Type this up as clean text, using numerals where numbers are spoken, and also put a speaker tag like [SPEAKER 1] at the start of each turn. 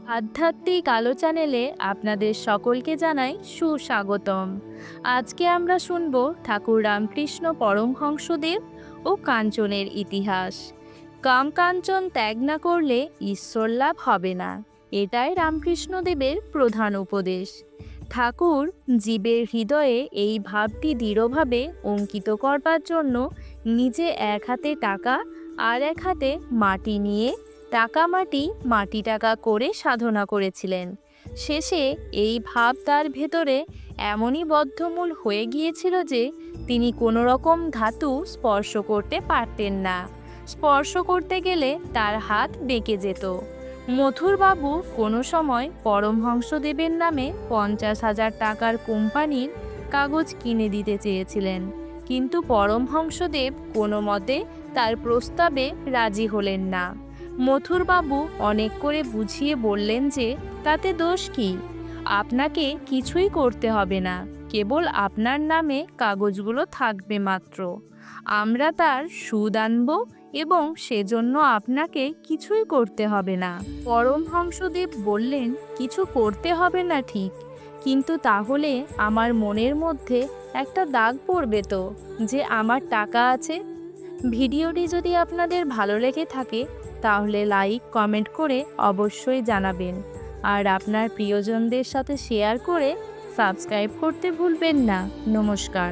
[SPEAKER 1] আধ্যাত্মিক আলো চ্যানেলে আপনাদের সকলকে জানাই সুস্বাগতম। আজকে আমরা শুনব ঠাকুর রামকৃষ্ণ পরমহংসদেব ও কাঞ্চনের ইতিহাস। কাম কাঞ্চন ত্যাগ না করলে ঈশ্বর লাভ হবে না, এটাই রামকৃষ্ণদেবের প্রধান উপদেশ। ঠাকুর জীবের হৃদয়ে এই ভাবটি দৃঢ়ভাবে অঙ্কিত করবার জন্য নিজে এক হাতে টাকা আর এক হাতে মাটি নিয়ে টাকা মাটি মাটি টাকা করে সাধনা করেছিলেন। শেষে এই ভাব তার ভেতরে এমনই বদ্ধমূল হয়ে গিয়েছিল যে তিনি কোনো রকম ধাতু স্পর্শ করতে পারতেন না। স্পর্শ করতে গেলে তার হাত বেঁকে যেত। মথুরবাবু কোনো সময় পরমহংসদেবের নামে 50,000 টাকার কোম্পানির কাগজ কিনে দিতে চেয়েছিলেন, কিন্তু পরমহংসদেব কোনো মতে তার প্রস্তাবে রাজি হলেন না। মথুরবাবু অনেক করে বুঝিয়ে বললেন যে তাতে দোষ কি, আপনাকে কিছুই করতে হবে না, কেবল আপনার নামে কাগজগুলো থাকবে মাত্র। আমরা তার সুদ আনব এবং সেজন্য আপনাকে কিছুই করতে হবে না। পরমহংসদেব বললেন, কিছু করতে হবে না ঠিক, কিন্তু তাহলে আমার মনের মধ্যে একটা দাগ পড়বে তো যে আমার টাকা আছে। ভিডিওটি যদি আপনাদের ভালো লেগে থাকে তাহলে লাইক কমেন্ট করে অবশ্যই জানাবেন, আর আপনার প্রিয়জনদের সাথে শেয়ার করে সাবস্ক্রাইব করতে ভুলবেন না। নমস্কার।